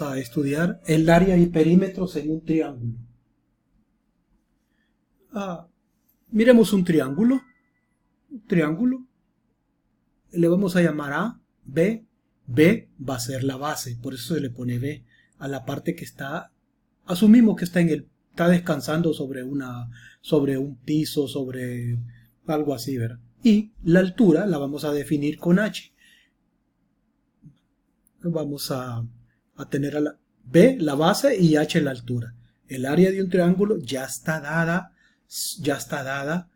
A estudiar el área y perímetros en un triángulo. Ah, Miremos un triángulo. Triángulo. Le vamos a llamar A, B. B va a ser la base, por eso se le pone B a la parte que está. Asumimos que está descansando sobre un piso, sobre algo así, ¿verdad? Y la altura la vamos a definir con H. Vamos a tener a la B la base y H la altura. El área de un triángulo ya está dada, ya está dada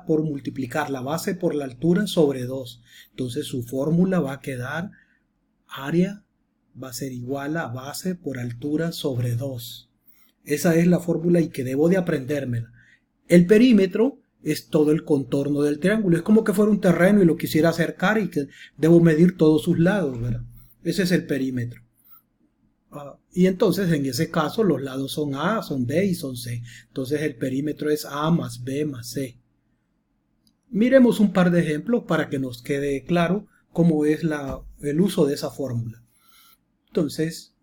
por multiplicar la base por la altura sobre 2. Entonces su fórmula va a quedar área va a ser igual a base por altura sobre 2. Esa es la fórmula y que debo de aprendérmela. El perímetro es todo el contorno del triángulo. Es como que fuera un terreno y lo quisiera acercar y que debo medir todos sus lados, ¿verdad? Ese es el perímetro. Y entonces en ese caso los lados son A, son B y son C. Entonces el perímetro es A más B más C. Miremos un par de ejemplos para que nos quede claro cómo es el uso de esa fórmula. Entonces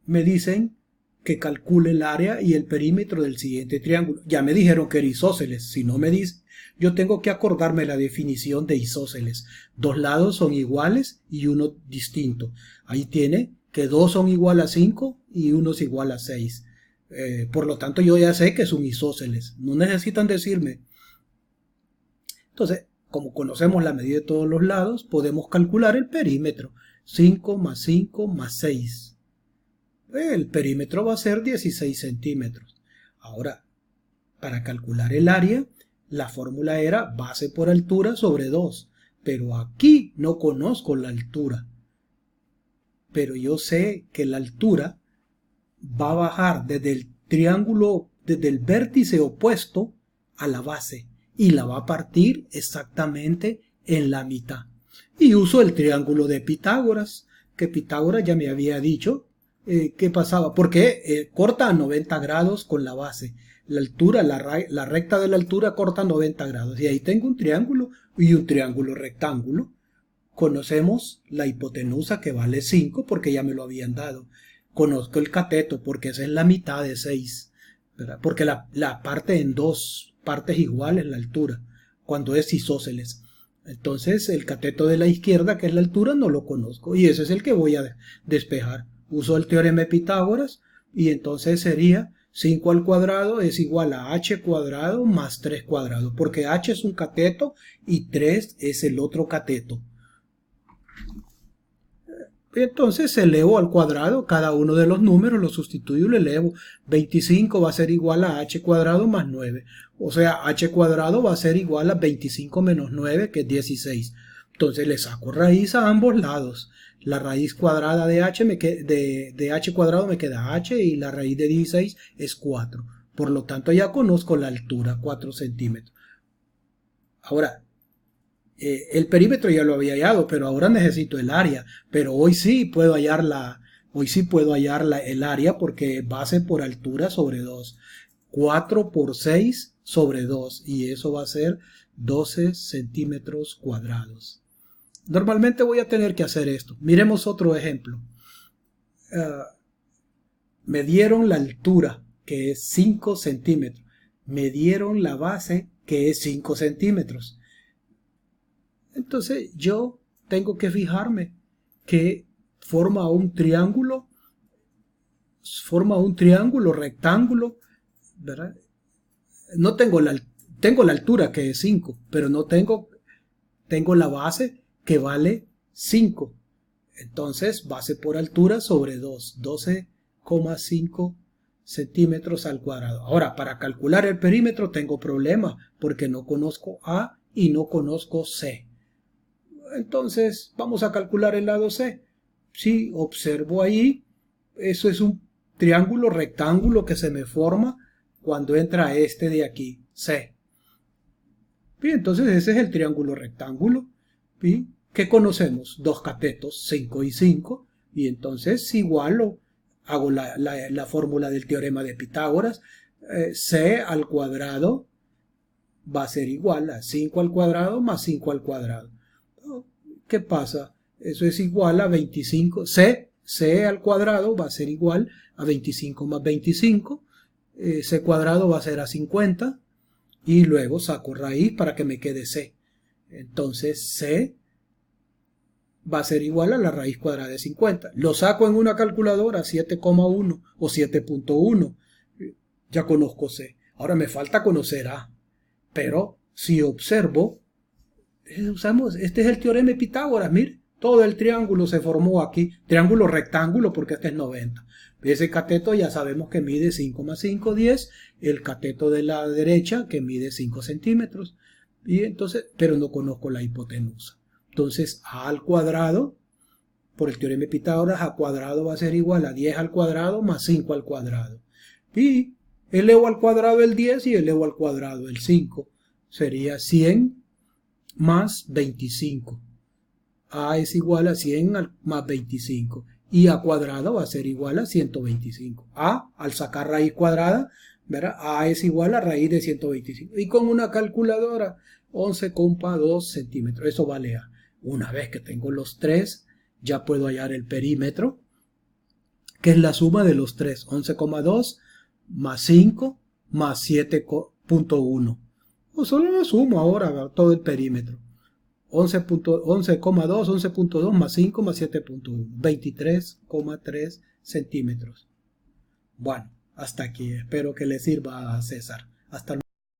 me dicen que calcule el área y el perímetro del siguiente triángulo. Ya me dijeron que era isósceles. Si no me dice, yo tengo que acordarme la definición de isósceles. Dos lados son iguales y uno distinto. Ahí tiene que 2 son igual a 5 y uno es igual a 6. Por lo tanto, yo ya sé que es un isósceles. No necesitan decirme. Entonces, como conocemos la medida de todos los lados, podemos calcular el perímetro. 5 más 5 más 6. El perímetro va a ser 16 centímetros. Ahora, para calcular el área, la fórmula era base por altura sobre 2. Pero aquí no conozco la altura. Pero yo sé que la altura va a bajar desde el triángulo, desde el vértice opuesto a la base. Y la va a partir exactamente en la mitad. Y uso el triángulo de Pitágoras, que Pitágoras ya me había dicho qué pasaba, porque corta a 90 grados con la base. La altura, la recta de la altura corta 90 grados. Y ahí tengo un triángulo y un triángulo rectángulo. Conocemos la hipotenusa que vale 5 porque ya me lo habían dado. Conozco el cateto porque esa es la mitad de 6, ¿verdad? Porque la parte en dos partes iguales la altura, cuando es isósceles. Entonces el cateto de la izquierda, que es la altura, no lo conozco. Y ese es el que voy a despejar. Uso el teorema de Pitágoras y entonces sería 5 al cuadrado es igual a h cuadrado más 3 cuadrado. Porque h es un cateto y 3 es el otro cateto. Entonces elevo al cuadrado cada uno de los números, lo sustituyo y lo elevo. 25 va a ser igual a h cuadrado más 9. O sea, h cuadrado va a ser igual a 25 menos 9, que es 16. Entonces le saco raíz a ambos lados. La raíz cuadrada de h, de h cuadrado me queda h y la raíz de 16 es 4. Por lo tanto ya conozco la altura, 4 centímetros. Ahora, el perímetro ya lo había hallado, pero ahora necesito el área. Pero hoy sí puedo hallar el área porque base por altura sobre 2. 4 por 6 sobre 2 y eso va a ser 12 centímetros cuadrados. Normalmente voy a tener que hacer esto. Miremos otro ejemplo. Me dieron la altura, que es 5 centímetros. Me dieron la base, que es 5 centímetros. Entonces yo tengo que fijarme que forma un triángulo rectángulo, ¿verdad? No tengo tengo la altura que es 5, pero no tengo la base que vale 5. Entonces base por altura sobre 2, 12,5 centímetros al cuadrado. Ahora, para calcular el perímetro tengo problema porque no conozco A y no conozco C. Entonces vamos a calcular el lado C. Si observo ahí, eso es un triángulo rectángulo que se me forma cuando entra este de aquí, C. Bien, entonces ese es el triángulo rectángulo. ¿Sí? ¿Qué conocemos? Dos catetos, 5 y 5. Y entonces igual hago la fórmula del teorema de Pitágoras. C al cuadrado va a ser igual a 5 al cuadrado más 5 al cuadrado. ¿Qué pasa? Eso es igual a 25. C al cuadrado va a ser igual a 25 más 25. C cuadrado va a ser a 50. Y luego saco raíz para que me quede C. Entonces C va a ser igual a la raíz cuadrada de 50. Lo saco en una calculadora 7,1 o 7.1. Ya conozco C. Ahora me falta conocer A. Pero si observo, este es el teorema de Pitágoras, mire. Todo el triángulo se formó aquí. Triángulo rectángulo porque este es 90. Ese cateto ya sabemos que mide 5 más 5, 10. El cateto de la derecha que mide 5 centímetros. Y entonces, pero no conozco la hipotenusa. Entonces, a al cuadrado, por el teorema de Pitágoras, a cuadrado va a ser igual a 10 al cuadrado más 5 al cuadrado. Y elevo al cuadrado el 10 y elevo al cuadrado el 5. Sería 100 más 25. A es igual a 100 más 25. Y a cuadrado va a ser igual a 125. A, al sacar raíz cuadrada, ¿verdad? A es igual a raíz de 125. Y con una calculadora, 11,2 centímetros. Eso vale A. Una vez que tengo los tres, ya puedo hallar el perímetro, que es la suma de los tres. 11,2 más 5 más 7,1. O solo lo sumo ahora todo el perímetro. 11,2, 11.2 más 5 más 7.1. 23,3 centímetros. Bueno, hasta aquí. Espero que le sirva a César. Hasta luego.